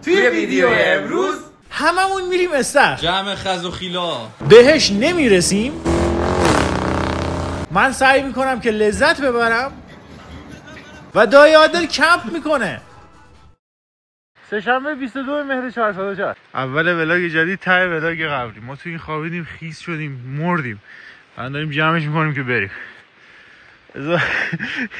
توی ویدیو امروز هممون میریم استخر، جمع خز و خیلا، بهش نمیرسیم. من سعی میکنم که لذت ببرم و دایی عادل کمپ میکنه. سه‌شنبه 22 مهر 404 اول ولاگ جدید ته ولاگ قبلی. ما تو این خوابیدیم، خیس شدیم، مردیم. الان داریم جمعش میکنیم که بریم.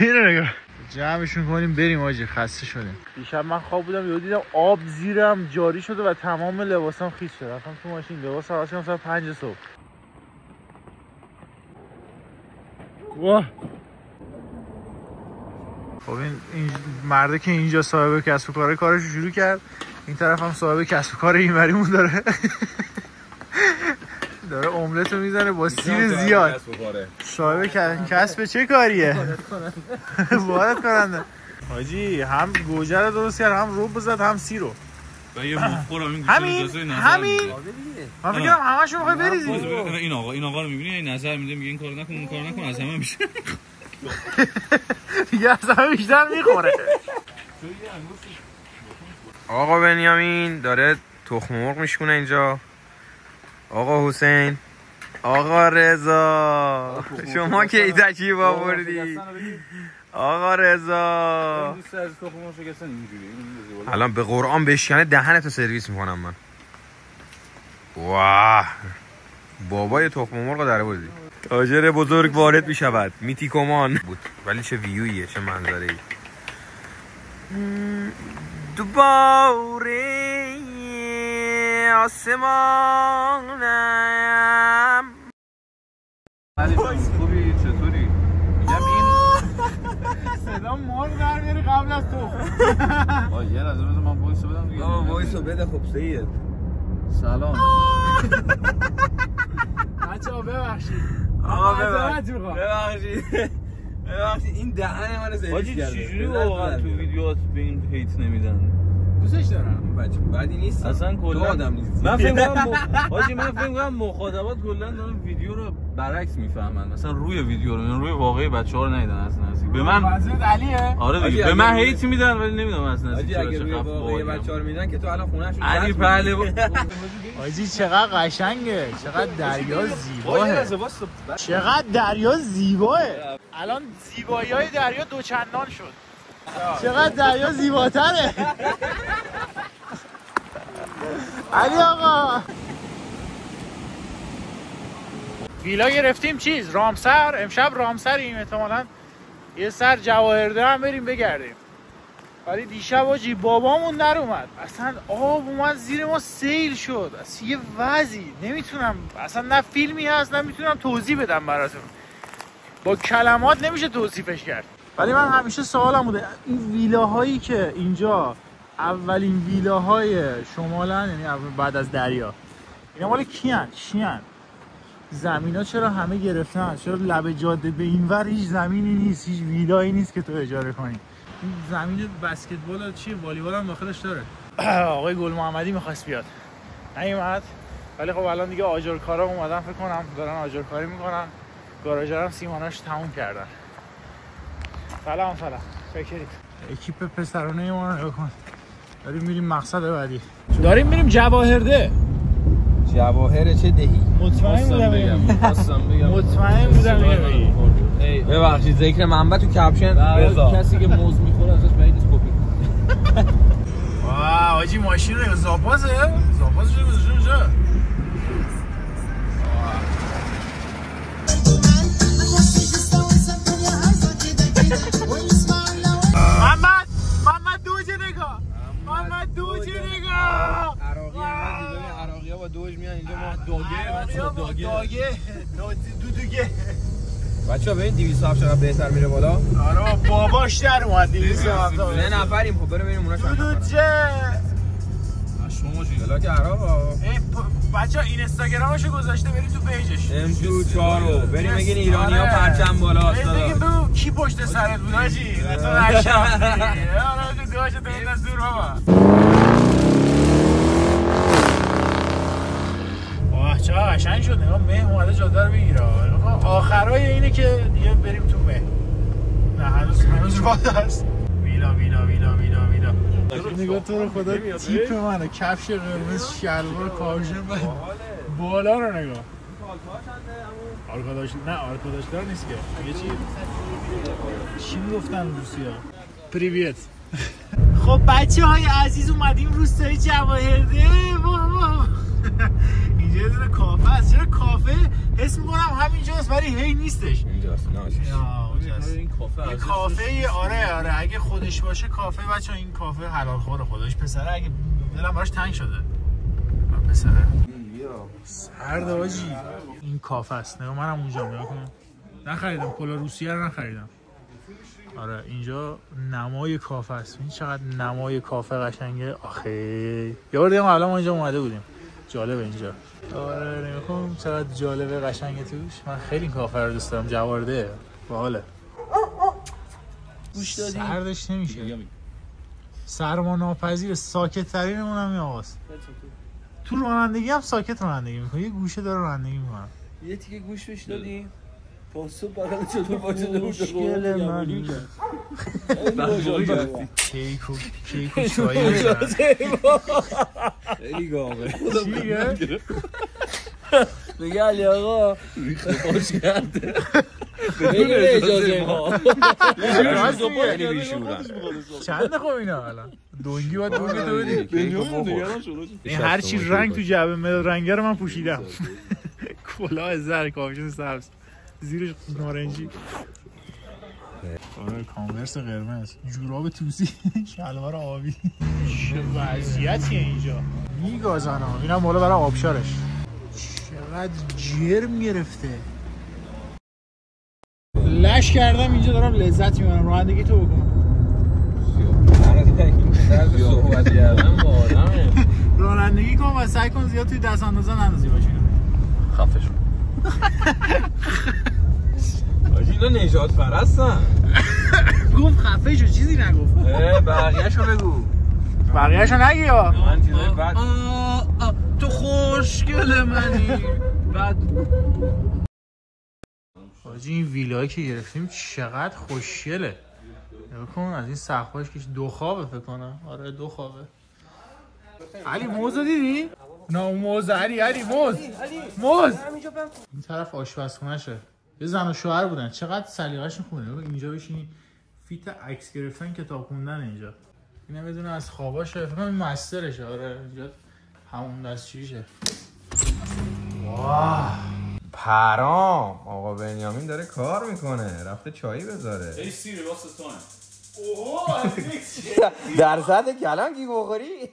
اینو نگاه، جمعش میکنیم بریم آجی، خسته شدیم. دیشب من خواب بودم یهو دیدم آب زیرم جاری شده و تمام لباسام خیس شد. رفتم تو ماشین لباس عوض کردم ساعت 5 صبح. واه. خب این مرده که اینجا صاحب کسب و کاره کارش شروع کرد، این طرف هم صاحب کسب و کار اینوریمون داره. داره املت رو میزنه با سیر زیاد. صاحب کسب چه کاریه؟ وارد کننده. حاجی هم گوجه رو درست کرد، هم روب بزد، هم سیر رو. و یه مخور همین من فکرم همه‌شو می‌خوای بریزی. این آقا رو می‌بینی این نظر میده، میگه این کارو نکن اون کارو نکن، از همه میشه. دیگه از همه بیشتر میخوره. آقا بنیامین داره تخم مرغ میشکونه اینجا. آقا حسین، آقا رضا، شما کی ترکیب آوردی؟ آقا رضا الان به قرآن بشکنه دهنتو سرویس میکنم من. واه، بابای تخم مرغ در بازی. تاجر بزرگ وارد میشود. میتیکومان بود، ولی چه ویویه، چه منظره ای. دوباره آسمانم. خوبی چطوری؟ میگم این صدا مرغ در میاری قبل از تو. یه لحظه بذار من وایسو بدم دیگه. وایسو بده. خب سید سلام. بچه‌ها ببخشید. آقا ببخشید این دهن من سرویس حاجی کرده. چجوری واقعا تو ویدیوات به این هیت نمیدن؟ دوستش دارم. بچه بعدی نیست اصلا کلا آدم نیست. من فکر کنم مخاطبات کلا دارن ویدیو رو برعکس میفهمن. مثلا روی ویدیو رو، روی واقعی بچه‌ها رو ندیدن اصلا. به من وضعیت علیه. آره دیگه به من هیت میدن ولی نمیدونم اصلا حاجی اگه روی واقعی بچه‌ها رو میدن که تو الان خونه‌شون علی پهلوان. حاجی چقدر قشنگه، چقدر دریا زیباه، چقدر دریا زیباه. الان زیبایی‌های دریا دوچندان شد. چقدر دریا زیباتره. علی آقا ویلا گرفتیم چیز رامسر. امشب رامسریم، احتمالاً یه سر جواهرده هم بریم بگردیم. ولی دیشب آجی بابامون در اومد، اصلا آب اومد زیر ما، سیل شد. اصلا یه وضعی نمیتونم، اصلا نه فیلمی هست نه میتونم توضیح بدم براتون، با کلمات نمیشه توصیفش کرد. ولی من همیشه سوالم بوده این ویلاهایی که اینجا اولین ویلاهای شمالن، یعنی بعد از دریا، اینا مال کیان؟ چیان؟ زمینا چرا همه گرفتن؟ چرا لب جاده به اینور هیچ زمینی نیست، هیچ ویلایی نیست که تو اجاره کنی؟ این زمین بسکتبال چیه، والیبال هم داخلش داره. آقای گل محمدی می‌خواست بیاد، نیومد. ولی خب الان دیگه آجرکارا اومدن، فکر کنم دارن آجرکاری میکنن. گاراژا هم سیماناش تموم کردن. سلام فکرید اکیپ پسرانه ما رو نگاه کن. داریم میریم مقصد بعدی، داریم میریم جواهرده. جواهر چه دهی؟ مطمئن بودم ببخشید ذکر منبع تو کپشن. کسی که موز میخوره ازش بعید نیست کپی. واه حاجی ماشین رو زاپاسه چه گذاشته اونجا؟ محمد دوجه نگاه. عراقی‌ها با دوج میان اینجا. ما دوگه بچه‌ها ببین 207 چقدر بهتر میره بالا. آره باباش در اومد 207. نه نفریم. خب برو ببینیم اونا چند نفره. شما چی؟ بلاک عراق. بچه‌ها این اینستاگرامشو گذاشته، بریم تو پیجش. M24 رو بریم بگین ایرانی‌ها پرچم بالاست. بگین بگو کی پشت سرت بود حاجی؟ تو رشم. آره تو دوجه تو این از دور بابا. واه چقدر قشنگ شد. نگاه مه اومده جاده رو بگیره. آخرای اینه که دیگه بریم تو مه. نه هنوز راه هست. ویلا نگاه تو رو خدا تیپ منه، کفش قرمز، شلوار کاژه، بالا رو نگاه. آرکاداش نه، آرکاداش دار نیست که. یه چی میگفتن روسیا؟ پریویت. خب بچه‌های عزیز اومدیم روستای جواهرده. اینجا یه دونه کافه هست. چرا کافه حس میکنم همینجاست ولی هی نیستش. اینجاست. این کافه کافه آره اگه خودش باشه کافه بچه‌ها، این کافه حلال خوره خودش پسره. اگه دلم براش تنگ شده پسره. سرد آجی. این کافه است. نگاه منم اونجا نگاه کنم. نخریدم کلا روسیه رو نخریدم. آره اینجا نمای کافه است. این چقدر نمای کافه قشنگه. آخه یه بار دیگه قبلا ما اینجا اومده بودیم. جالبه اینجا. آره نگاه کن چقدر جالبه قشنگه توش. من خیلی این کافه رو دوست دارم. جوارده باحاله. گوش دادی؟ سردش نمیشه. سرما ناپذیر. ساکت ترینمون هم این آقاست. تو رانندگی هم ساکت رانندگی میکنه. یه گوشه داره رانندگی میکنه. یه تیکه گوش بهش دادی؟ پاسو بغل چطور باشه مشکل من کیک و چای خیلی گامه چی میگه؟ میگه علی آقا ریخته خوش کرده بگیر اجازه ما چند خوب اینا الان دونگی باید دونگی تو بدی. این هرچی رنگ تو جعبه مداد رنگه رو من پوشیدم. کلاه زرد، کاپشن سبز، زیرش نارنجی، آره کانورس قرمز، جوراب توسی، شلوار آبی. چه وضعیتیه اینجا. میگازن ها. اینم بالا برای آبشارش. چقدر جرم گرفته. لش کردم اینجا دارم لذت میبرم. رانندگی تو بکن. رانندگی کن و سعی کن زیاد توی دست اندازه نندازی باشی. خفه شو. اینا نجات پرستن. گفت خفه شو چیزی نگفت. بقیه‌شو بگو. بقیه‌شو نگی یا. من چیزای بد. تو خوشگل منی. بعد حاجی این ویلایی که گرفتیم چقدر خوشگله. نگاه کن از این سقف‌هاش که 2 خوابه فکر کنم. آره 2 خوابه. علی موز دیدی؟ نه موز علی موز. این طرف آشپزخونه‌شه. یه زن و شوهر بودن. چقدر سلیقه‌شون خوبه. اینجا بشینی فیت عکس گرفتن، کتاب خوندن اینجا. اینا بدون از خواباشه. فکر کنم مسترشه. آره اینجا همون دستشویشه. واه پرام آقا بنیامین داره کار میکنه. رفته چایی بذاره. ای سیری واسه تایم. اوه درصد کلانگی بخوری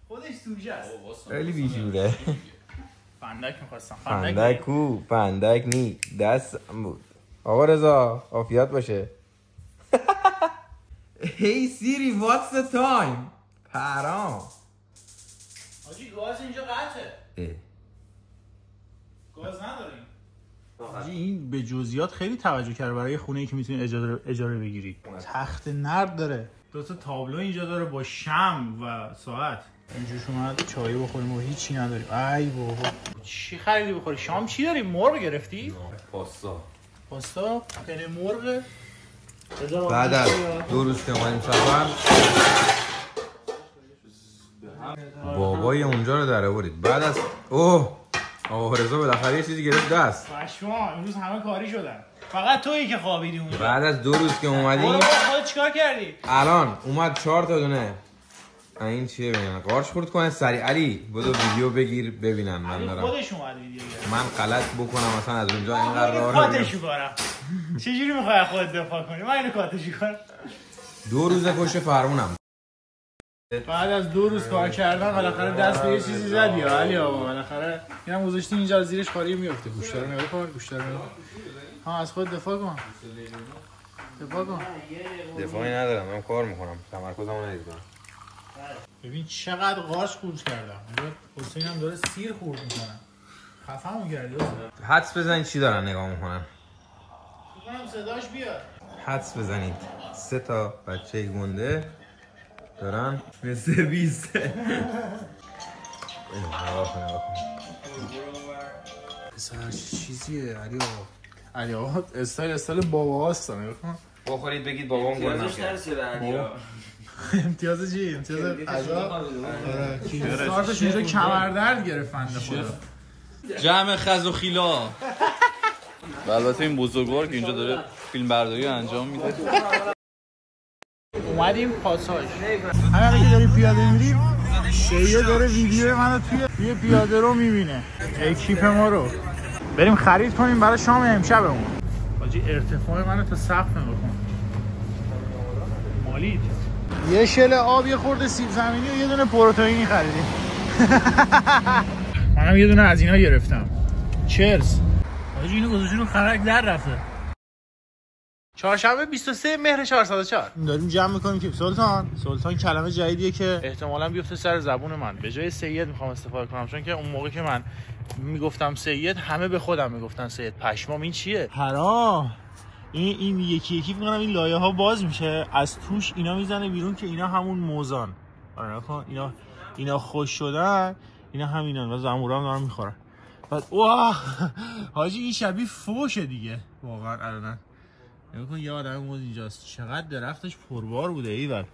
خودش توشه است. خیلی بیشوره. فندک می‌خواستم. فندک کو فندک نی دست بود. آقا رضا عافیت باشه. هی سیری واتس the time. پرام حاجی گاز اینجا قطعه. گاز نداریم. حاجی این به جزئیات خیلی توجه کرده برای خونه‌ای که میتونی اجاره بگیری. تخت نرد داره. 2 تا تابلو اینجا داره با شم و ساعت. اینجوش اومد چای بخوریم و هیچی نداریم. ای بابا چی خریدی بخوری؟ شام چی داری؟ مرغ گرفتی؟ پاستا پنه مرغ. بعد از 2 روز که اومدیم سفر بابای اونجا رو در آورید. بعد از آقا رضا بالاخره یه چیزی گرفت دست. پشما امروز همه کاری شدن. فقط تویی که خوابیدی اونجا. بعد از 2 روز که اومدیم خودت چیکار کردی؟ الان اومد 4 تا دونه. این چیه ببینن قارچ خورد کنه سریع. علی بدو ویدیو بگیر ببینن. من دارم خودش اومد ویدیو گرفت. من غلط بکنم مثلا از اونجا اینقدر راه کاتشو کنم. چجوری میخوای خودت دفاع کنی؟ من اینو کاتشو کنم. 2 روز پشت فرمونم. بعد از 2 روز کار کردن بالاخره دست به یه چیزی زدی یا علی آقا. بالاخره اینم گذاشتی اینجا زیرش خالی میفته. گوشتارو نگاه کن. گوشتارو ها از خود دفاع کن. دفاعی ندارم. من کار میکنم. تمرکزمو نمیذارم. ببین چقدر قارچ خورد کردم. حسین هم داره سیر خورد میکنه. خفه‌مون کردی. حدس بزنید چی دارن نگاه میکنن. میگم صداش بیاد. حدس بزنید 3 تا بچه گنده دارن به سرویس. پسر چیزیه علی آقا استایل بابا هاست. نگاه کن. بخورید بگید بابام گل نخورد. امتیاز چی؟ امتیاز غذا؟ آره کارتش اینجا کمردرد گرفت بنده خدا. جمع خز و خیلا. البته این بزرگوار که اینجا داره فیلم برداری انجام میده. اومدیم پاساژ. همین که داریم پیاده میریم شیعه داره ویدیو منو توی پیاده رو میبینه. اکیپ ما رو بریم خرید کنیم برای شام امشبمون. حاجی ارتفاع منو تا سقف نگاه کن. مالید. یه شل آب، یه خورده سیب زمینی و یه دونه پروتئینی خریدیم. منم یه دونه از اینا گرفتم. چرس. حاجی اینو گذاشتیم رو خرک در رفته. چهارشنبه 23 مهر 404 داریم جمع میکنیم که سلطان کلمه جدیدیه که احتمالاً بیفته سر زبون من. به جای سید میخوام استفاده کنم، چون که اون موقع که من میگفتم سید همه به خودم میگفتن سید. پشمام این چیه؟ حرام. این یکی فکر کنم این لایه ها باز میشه، از توش اینا میزنه بیرون که اینا همون موزان. آره اینا خوش شدن، اینا همینان و زنبورا هم دارن میخورن. بعد واه حاجی این شبیه فوشه دیگه واقعا. الان نگاه کن یه آدم موز اینجاست، چقدر درختش پربار بوده ایول.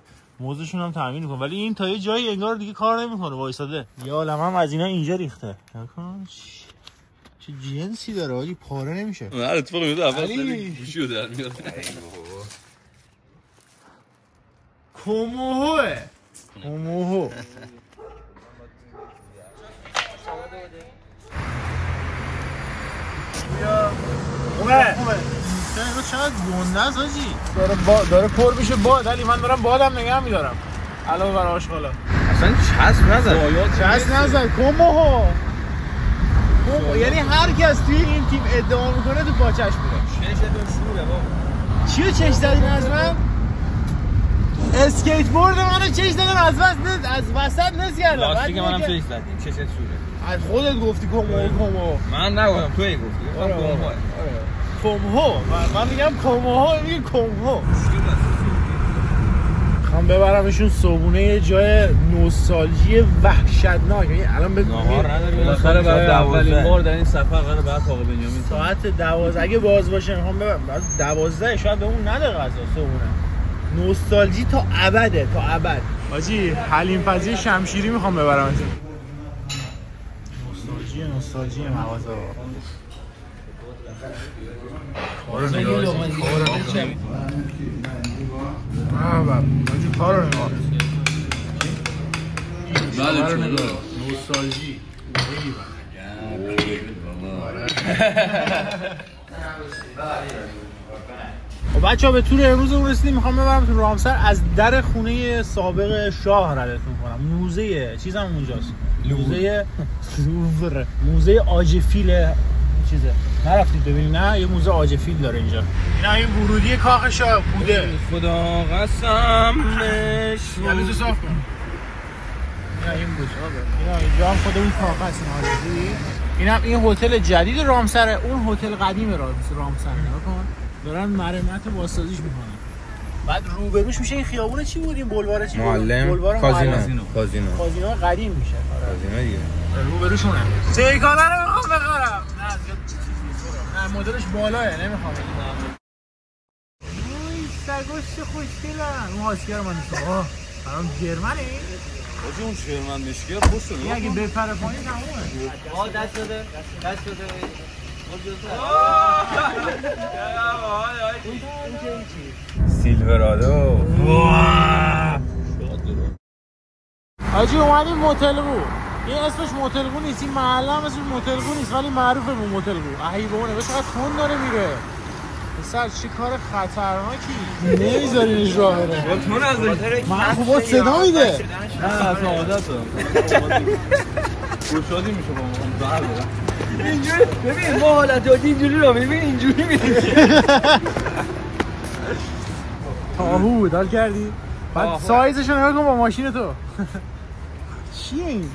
موزشون هم تامین میکنه، ولی این تا یه جایی انگار دیگه کار نمیکنه وایساده. یه عالمه هم از اینا اینجا ریخته. نگاه کن چه جنسی داره حاجی، پاره نمیشه. نه اتفاق میفته اول گوشیو در میاد. کوموهو خوبه. چقدر گنده است حاجی. داره پر میشه باد، ولی من دارم بادم نگه میدارم علاوه بر آشغالا. اصلا چسب نزد. کوموهو یعنی هر کس توی این تیم ادعا میکنه تو پاچش میره. چشتون شوره بابا. چیو چش زدین از من؟ اسکیت بورد منو چش زدم از وسط نس کردم. لاستیک منم چش زدیم. چشت شوره. از خودت گفتی کوموهو. من نگفتم توی گفتی. کوموهو. من میگم کوموهو، میگی کوموهو. میخوام ببرمشون صبونه یه جای نوستالژی وحشتناک. یعنی الان بگو بالاخره برای اولین بار در این سفر قراره بعد آقا بنیامین ساعت 12 اگه باز باشه میخوام ببرم. بعد 12 شاید بهمون نده غذا صبونه. نوستالژی تا ابده، تا ابد. حاجی حلیم پزی شمشیری میخوام ببرمشون. نوستالژی مغازه. کارو نگاه. نوستالژی. خب بچه‌ها به تور امروزمون رسیدیم. میخوام ببرمتون رامسر. از در خونه سابق شاه ردتون کنم. موزه چیزم اونجاست. موزه آجفیل چیزه. نرفتید ببینید؟ نه یه موزه آجفیل داره اینجا. اینا این ورودی کاخ شاه بوده. خدا قسم نشو. یعنی صاف کن. اینا این بود. اینا اینجا هم خود اون کاخ هست این آجفیل. این هتل جدید رامسره. اون هتل قدیم رامسر. نگاه کن. دارن مرمت بازسازیش میکنن. بعد روبروش میشه این خیابون چی بود؟ این بولوار چی بود؟ معلم کازینو قدیم میشه. کازینو دیگه. روبروشونه. سیکانه رو میخوام بخرم. نه مدلش بالاه نمیخوام بگیرم. وای سگوش خوشگلن. اون هاسکر من تو. برام جرمنی؟ آجی اون جرمن مشکر خوش شده. اگه بپره پایین تمومه. دست شده. سیلورادو. حاجی اومدیم موتلگو. این اسمش موتلگو نیست، این محله هم اسمش موتلگو نیست، ولی معروفه به موتلگو. اهیبونه بس چقدر تون داره میره. پسر چه کار خطرناکی. نمیذارینش راه بره. تون ازش. من خوب صدا میده. نه اصلا عادت دارم. خوشحالی میشه با ما. زهر دارم. اینجوری ببین ما حالت اینجوری رو ببین اینجوری میشه. تاهو دال کردی؟ بعد سایزش رو نگاه کن با ماشین تو. چیه این؟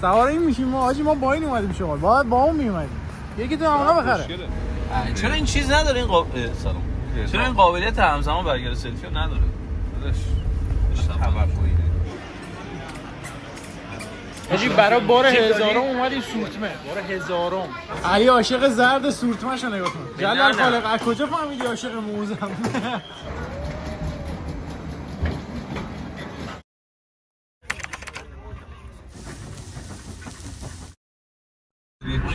سوار این میشیم ما. حاجی ما با این اومدیم شما. باید با اون میومدیم. یکی تو همونها بخره. چرا این چیز نداره این سلام. چرا این قابلیت همزمان برگرد سلفی رو نداره؟ داداش. توقعی. حاجی برای بار هزارم اومدیم سورتمه. بار هزارم. علی عاشق زرد سورتمه‌شو نگاه کن. جلال خالق از کجا فهمیدی عاشق موزم؟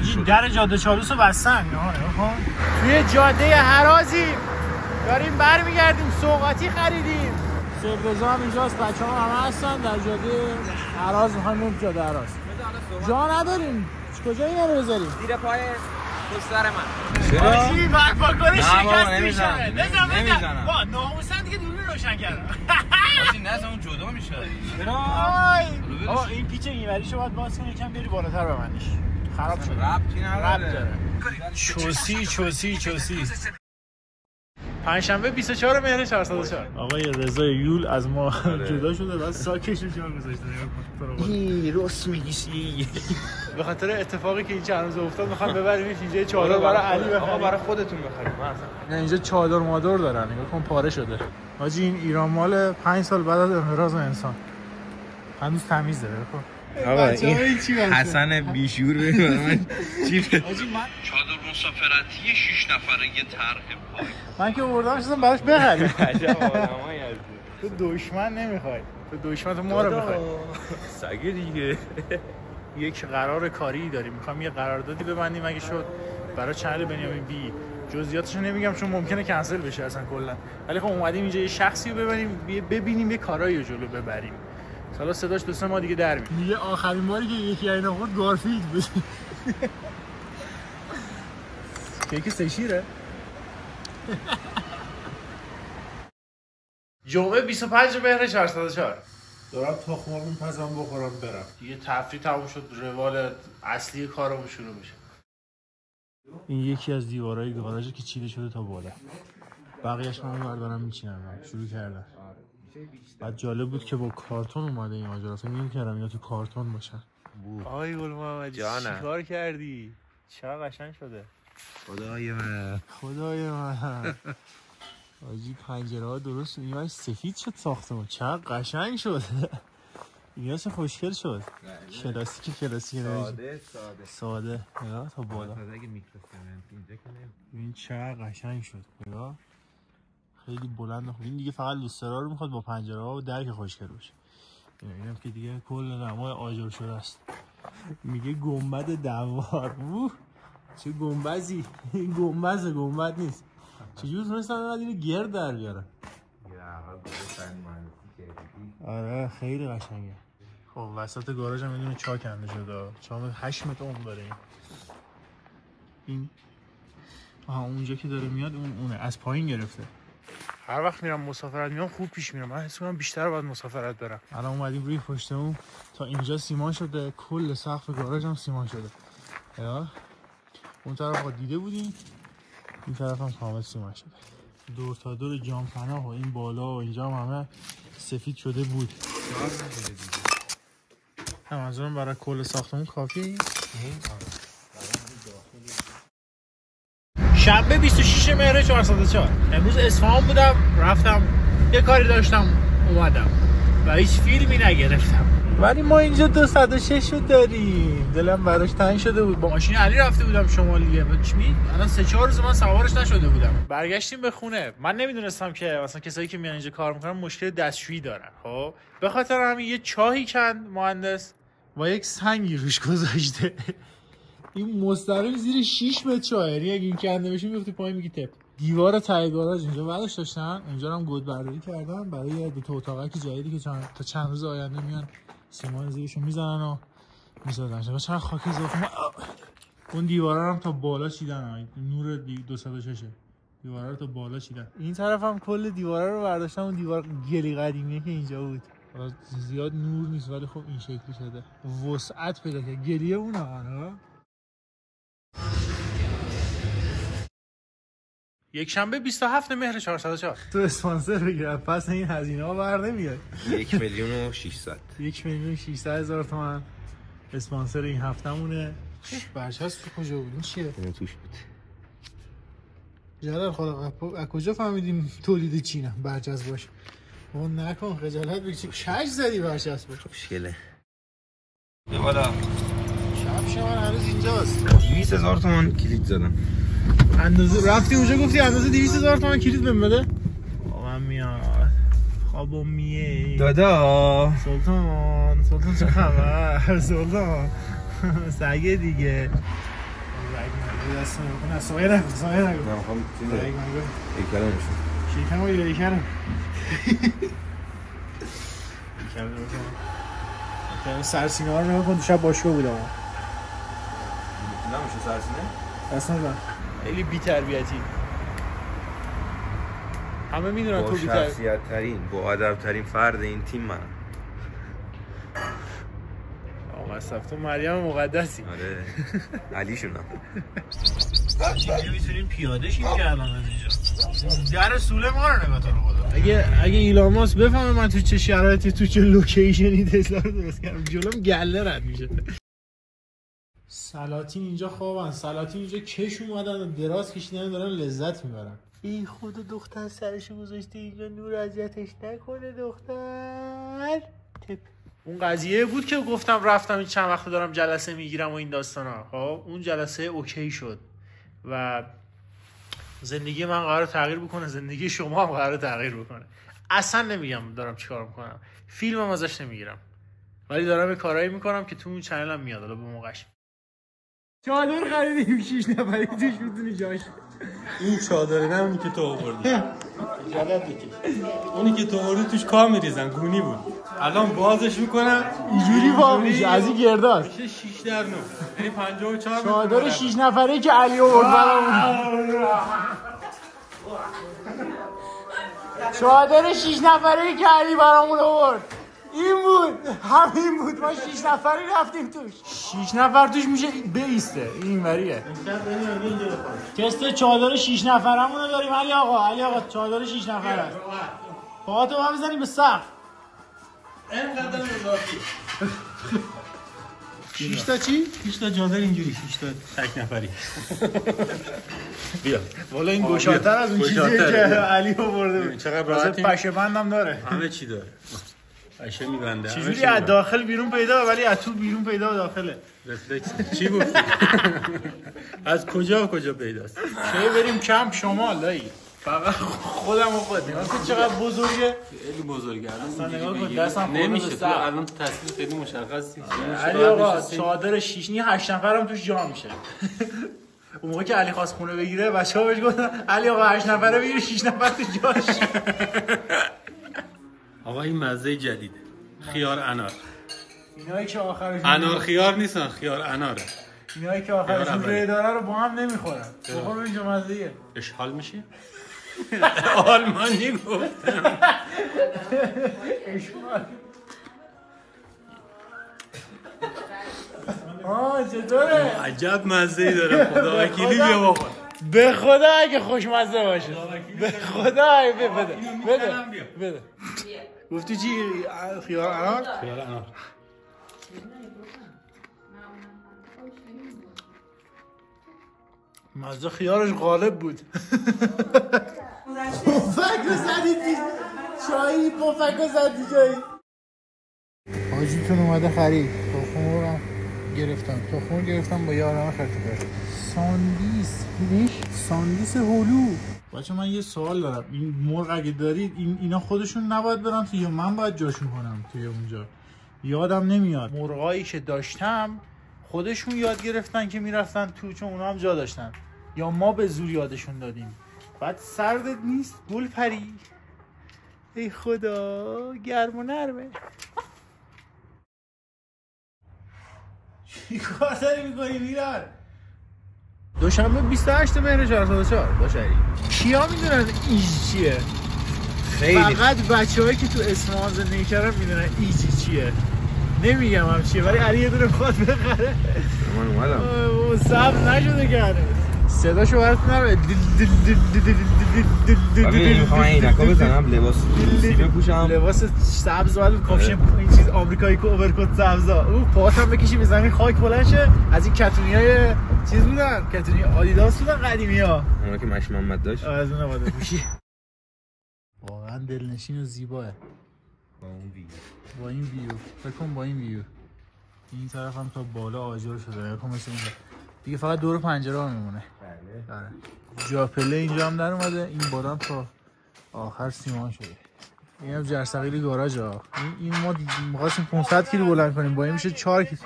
شده. در جاده چالوس رو بستن. توی جاده هرازی داریم برمیگردیم. سوغاتی خریدیم. سربزا هم اینجاست، بچه‌ها همه هستن در جاده هراز. می‌خوایم بریم جاده هراز. جا نداریم. کجا اینا رو بذاریم؟ زیر پای پستر من. چرا؟ چی واکنش شکست نمیزنم. نمیزنم. با ناموسن دیگه دوربین روشن کردم. آجی نه اون جدا میشه. چرا؟ آقا این پیچ اینوریشو باید باز کنی، یکم بری بالاتر ببندیش. خراب شد. ربطی نداره. چوسی. پنجشنبه 24 مهر 404. آقای رضا یول از ما جدا شده، بعد ساکش رو جا گذاشته. راست میگی. به خاطر اتفاقی که این چند روز افتاد میخوام ببریمش اینجا چادر برای علی بخریم. آقا برای خودتون بخرید. نه اینجا چادر مادر دارن، نگاه کن پاره شده. حاجی این ایران مال 5 سال بعد از انقراض انسان هنوز تمیز داره. بکن آقا این حسن بیشور ببین من چی حاجی من چادر مسافرتی 6 نفره یه طرح پای. من که آوردم شدم براش بخریم. عجب آدمایی هستی. تو دشمن نمیخوای، تو دشمن تو ما رو میخوای. سگه دیگه. یک قرار کاری داریم، میخوام یه قراردادی ببندیم اگه شد برای چنل بنیامین بی. جزئیاتش نمیگم چون ممکنه کنسل بشه اصلا کلا، ولی خب اومدیم اینجا یه شخصی رو ببینیم یه کارایی رو جلو ببریم. حالا صداش 2 ماه دیگه در میاد. میگه آخرین باری که یکی اینا خود گارفیلد بود. کیک سشیره. جمعه 25 مهر 404 دارم تخم مرغ میپزم بخورم برم دیگه. تفریح تموم شد، روال اصلی کارمون شروع میشه. این یکی از دیوارهای گاراژه که چیده شده تا بالا، بقیه‌اش من اونور دارم میچینم. شروع کردم. بعد جالب بود که با کارتون اومده این ماجرا. فکر نمی‌کردم اینا تو کارتون باشن. آی گل محمدی چیکار کردی؟ چقدر قشنگ شده. خدای من آجی پنجره‌ها درست این سفید شد ساختمون. چقدر قشنگ شد. اینا چه خوشگل شد. کلاسیک ساده. نگاه تا بالا. اگه میکروسمنت اینجا که این چقدر قشنگ شد. نگاه خیلی بلند. خوب این دیگه فقط لوسترا رو میخواد با پنجره‌ها و درک خوشگل باشه. اینم که دیگه کل نمای آجر شده است. میگه گنبد دوار. چه گنبزی. این گنبد نیست. چجور تونستن اینو گرد در بیارن؟ آره خیلی قشنگه. خب وسط گاراژ هم میدونه چا کنده شده. چا 8 متر عمر داره این. اونجا که داره میاد اونه از پایین گرفته. هر وقت میرم مسافرت میام خوب پیش میرم. من حس می‌کنم بیشتر باید مسافرت برم. الان اومدیم روی پشت اون تا اینجا سیمان شده، کل سقف گاراژ هم سیمان شده. یا اون طرف ها دیده بودیم، این طرف هم کامل سیمان شده. دور تا دور جام پناه و این بالا و اینجا هم همه سفید شده بود. منظورم برای کل ساختمون کافیه. شنبه 26 مهر 404 امروز اصفهان بودم، رفتم یه کاری داشتم اومدم و هیچ فیلمی نگرفتم. ولی ما اینجا 206 رو داریم. دلم براش تنگ شده بود. با ماشین علی رفته بودم شمالیه. الان 3-4 روز من سوارش نشده بودم. برگشتیم به خونه. من نمیدونستم که مثلا کسایی که میان اینجا کار میکنن مشکل دستشویی دارن. خب به خاطر همین یه چاهی کند مهندس و یک سنگی روش گذاشته. این مستقیم زیر 6 متر چاه. یعنی اگه این کنده بشه میفتی پایین میگی تپ. دیوار ته گاراژ اینجا ورش داشتن. اینجا هم گود برداری کردن برای 2 تا اتاقی که جدیدی که تا چند روز آینده میان سیمان زیرشون میزنن و میسازن. چقدر خاکی اضافه. اون دیوارا هم تا بالا چیدن. نور 206 دیوارا رو تا بالا چیدن. این طرف هم کل دیوارا رو برداشتن. اون دیوار گلی قدیمیه که اینجا بود. زیاد نور نیست ولی خب این شکلی شده. وسعت پیدا کرد. گلیه اون ها. یک شنبه 27 مهر 404 تو اسپانسر بگیر. پس این هزینه ها بر نمیاد. 1,600,000 1,600,000 تومان اسپانسر این هفتهمونه. برچسب تو کجا بود؟ این چیه؟ این توش بود. جلال خدا از کجا فهمیدیم تولید چینه برچسب باشه؟ اون نکن خجالت بکشی. کج زدی برچسب باشه. خوشگله. بیا بالا. شب من هنوز اینجاست. 200,000 تومان کلید زدم. اندازه رفتی اونجا گفتی اندازه 200,000 تومان کلید بهم بده. من میاد. خوابم میه. دادا. سلطان چه خبر؟ سلطان. سگه دیگه. دست نکن سایه نکن سایه نکن من میخوام چیز ایکلا نشون شیکم رو ایره کرم سرسینه ها رو نگاه کن شب باشگاه بودم نمیشه سرسینه؟ اصلا نه خیلی بی تربیتی همه میدونن تو بی تربیت شخصیت ترین با ادب ترین فرد این تیم منم آقا صف تو مریم مقدسی آره علی شونم اینجا میتونیم پیاده شیم که الان از اینجا در سوله ما رو نگاه تو رو خدا اگه ایلان ماسک بفهمه من تو چه شرایطی تو چه لوکیشنی تسلا رو درست کردم جلوم گله رد میشه سلاطین اینجا خوابن سلاطین اینجا کش اومدن و دراز کشیدن دارن لذت میبرن ای خدا دختر سرشو گذاشته اینجا نور اذیتش نکنه دختر تپ اون قضیه بود که گفتم رفتم این چند وقت دارم جلسه میگیرم و این داستانا خب اون جلسه اوکی شد و زندگی من قراره تغییر بکنه زندگی شما هم قراره تغییر بکنه اصلا نمیگم دارم چیکار میکنم فیلمم ازش نمیگیرم ولی دارم یه کارایی میکنم که تو اون چنلم میاد حالا به موقعش چادر خریدیم 6 نفری توش میتونی جاش این چادره نه اونی که تو آوردی جالب بکش اونی که تو آوردی توش کار میریزن گونی بود الان بازش میکنم اینجوری وا میشه از این گرداست میشه 6 در 9 یعنی 54 چادر 6 نفره که علی آورد برامون چادر 6 نفره که علی برامون آورد این بود همین بود ما 6 نفری رفتیم توش 6 نفر توش میشه بیسته این وریه تست چادر 6 نفرمون رو داریم علی آقا چادر 6 نفره پاهاتو با بزنیم به سقف اینقدر اضافی 6 تا چی؟ 6 تا چادر اینجوری 6 تا تک نفری بیا والا این گشادتر از اون چیزیه که علی آورده بود چقدر راحتیم پشه بندم داره همه چی داره پشه میبنده چجوری از داخل بیرون پیدا ولی از تو بیرون پیدا و داخله رفلکس چی گفتی از کجا پیداست کی بریم کمپ شمال دایی فقط خودم و خود نگاه کن چقدر بزرگه خیلی بزرگه اصلا نگاه کن دستم نمیشه تو الان تو تصویر خیلی مشخص نیست علی آقا چادر 6 نی 8 نفرم توش جا میشه اون موقع که علی خواست خونه بگیره بچه‌ها بهش گفتن علی آقا 8 نفره بگیر 6 نفر تو جاش آقا این مزه جدیده خیار انار اینایی که آخرشون انار خیار نیستن خیار اناره اینایی که آخرشون ری داره رو با هم نمیخورن بخور اینجا مزه‌ایه اشحال میشه آلمانی گفتم اشحال چطوره عجب مزه‌ای داره خدا وکیلی بیا بخور به خدا اگه خوشمزه باشه به خدا بده گفتی چی خیار انار خیار انار مزه خیارش غالب بود پفک رو زدی چایی پفک رو زدی جایی حاجیتون اومده خرید تخم رو گرفتم با یه آدم خرید کرد ساندیس هلو بچه من یه سوال دارم این مرغ اگه دارید اینا خودشون نباید برن تو یا من باید جاشون کنم توی اونجا یادم نمیاد مرغایی که داشتم خودشون یاد گرفتن که میرفتن تو چون اونا هم جا داشتن یا ما به زور یادشون دادیم بعد سردت نیست گل پری ای خدا گرم و نرمه چی کار داری میکنی میرن دوشنبه 28 مهر 404 داشتری کیا میدونن ایجی چیه خیلی فقط بچه‌هایی که تو اصفهان زندگی کردن میدونن ایجی چیه نمیگم هم چیه ولی علی یه دونه خواهد بخره من اومدم سبز نشده که هنوز صداشو براتون نره میخوام این نکا بزنم لباس سیبه پوشم لباس سبز باید کفش این چیز آمریکایی که اوورکوت سبزا او پاهاتم بکشی به زمین خاک بلند شه از این کتونیای چیز بودن کتونی آدیداس بودن قدیمی ها اونا که مش محمد داشت از اون نباید بپوشی واقعا دلنشین و زیباه با این ویو فکر کن با این ویو این طرف هم تا بالا آجر شده نکن مثل اینجا دیگه فقط دور پنجره ها میمونه بله جاپله اینجا هم در اومده این بالا هم تا آخر سیمان شده این هم جرثقیل گاراژ ها این ما می‌خواستیم 500 کیلو بلند کنیم با این میشه 4 کیلو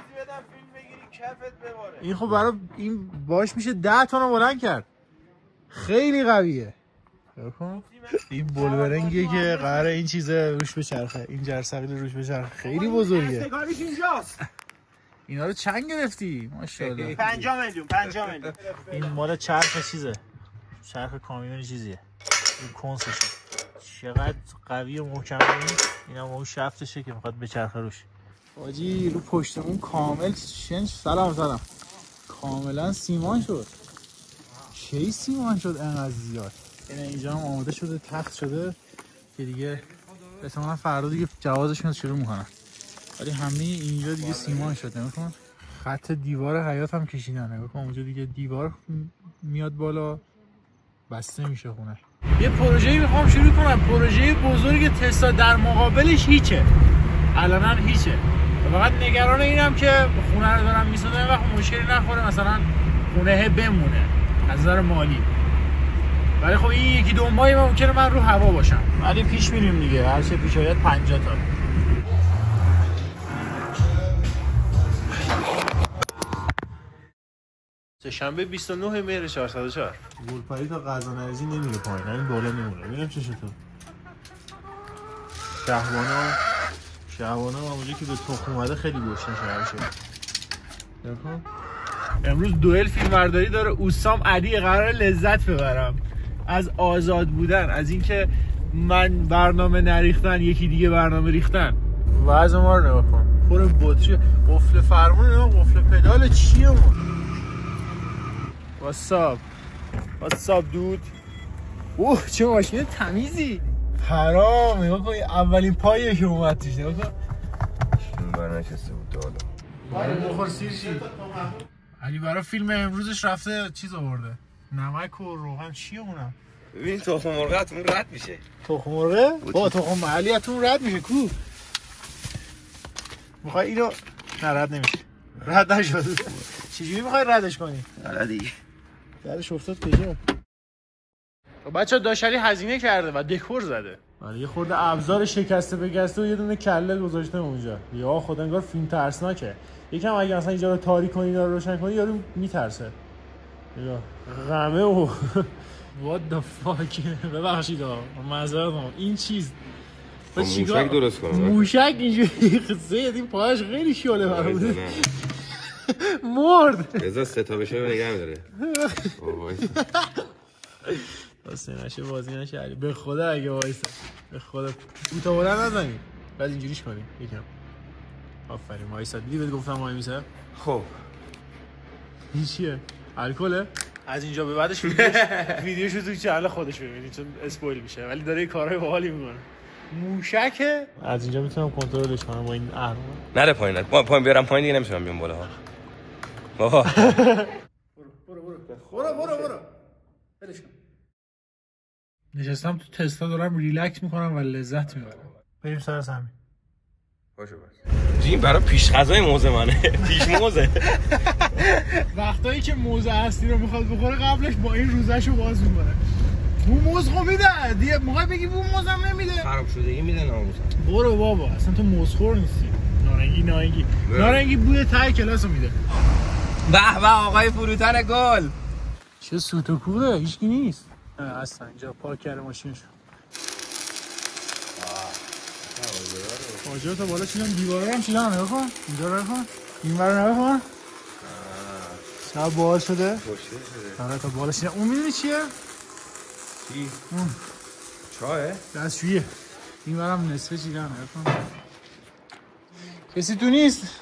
این خب برای این باش میشه 10 تن بلند کرد. خیلی قویه. این بولورنگیه که قراره این چیزه روش بچرخه، این جرثقیل روش بچرخه، خیلی بزرگه. استگاریش اینجاست. اینا رو چند گرفتی؟ ماشاءالله. 5 میلیون. این مال چرخ چیزه، چرخ کامیون چیزیه. این کنسشه چقدر قوی و محکمه. اینا اون شفتشه که میخواد بچرخه روش. حاجی رو پشتمون کامل سلام کاملا سیمان شد. چه سیمان شد انقدر زیاد. اینجا هم آماده شده، تخت شده که دیگه احتمالاً فردا دیگه جوازشون شروع میکنن. ولی همه اینجا دیگه سیمان شد. نگاه کن خط دیوار حیاط هم کشیدن. نگاه کن اونجا دیگه دیوار میاد بالا، بسته میشه خونه. یه پروژه‌ای میخوام شروع کنم، پروژه بزرگ تسلا در مقابلش هیچه. الانم هیچه. فقط نگران اینم که خونه رو دارم میسازم وقت مشکلی نخوره، مثلا خونه بمونه از نظر مالی. ولی خب این یکی دو ماهی ممکنه من رو هوا باشم، ولی پیش میریم دیگه. هر چه پیش آید 50 تا. شنبه 29 مهر 404 گلپری تا غذانریزی نمیره پایین، این بالا میمونه. ببینم چه شده. شهبانا اونجا که به تخم اومده خیلی گشنه شده. نکن امروز دوئل فیلمبرداری داره. اوسام علی قراره لذت ببرم از آزاد بودن، از اینکه من برنامه نریختن یکی دیگه برنامه ریختن. وضع ما رو نگاه کن، پر بطری، قفل فرمون نه، قفل پدال چیه اون؟ واتساپ دود. اوه چه ماشین تمیزی. حرام. نگاه کن اولین پاییه که اومد توش. نگاه کن این برنشسته بود حالا بخور سیر شی. علی برای فیلم امروزش رفته چیز آورده، نمک و روغن. چیه اونم؟ ببین تخم مرغتون رد میشه. تخم مرغ؟ با تخم علیتون رد میشه کو. میخوای اینو رد نمیشه. رد نشد. چجوری میخوای ردش کنی؟ حالا دیگه درش افتاد کجا؟ بچه داشتری هزینه کرده و دکور زده. یه خورده ابزار شکسته بگسته و یه دونه کله گذاشته اونجا. یا خدا انگار فیلم ترسناکه. یکم اگه مثلا اینجا رو تاریک کنی یا روشن کنی یارو میترسه. یا غمه و what the fuck. ببخشید معذرت میخوام. این چیز موشک درست کنم. موشک اینجوری قصه این پاهاش خیلی شاله برام. مرد. رضا سه تا بشه نگه می‌داره. واسه نشه بازی نشه علی. به خدا اگه وایسا به خدا کوتا بلند نزنی بعد اینجوریش کنی یکم. آفرین وایسا. دیدی بهت گفتم وای میسه. خب این چیه؟ الکله؟ از اینجا به بعدش ویدیوشو تو چنل خودش ببینید چون اسپویل میشه، ولی داره کارهای باحالی میکنه. موشکه. از اینجا میتونم کنترلش کنم با این اهرم. نره پایین. پایین بیارم پایین دیگه نمیتونم بیام بالا ها. بابا برو برش کن. نشستم تو تسلا دارم ریلکس میکنم و لذت میبرم. بریم سر زمین. باشه بس. این برای پیش غذای موزه منه. پیش موزه. وقتایی که موزه اصلی رو میخواد بخوره قبلش با این روزشو باز میکنه. بو موز خو میده. دیگه موقع بگی بو موزم نمیده. خراب شدگی میده ناموسم. برو بابا اصلا تو موزخور نیستی. نارنگی بوی ته کلاسو میده. به آقای فروتن گل. چه سوت و کوره هیچکی نیست. اصلا اینجا پارک کرده ماشینشو. آجا تا بالا چیدم دیواره هم چیدم. نگاه کن اینجا رو کن این ور رو نگاه کن. شب باحال شده. آره تا بالا چیدم. اون میدونی چیه؟ چی؟ اون چایه؟ دستشویه. این ورم نصفه چیدم. نگاه کن کسی تو نیست.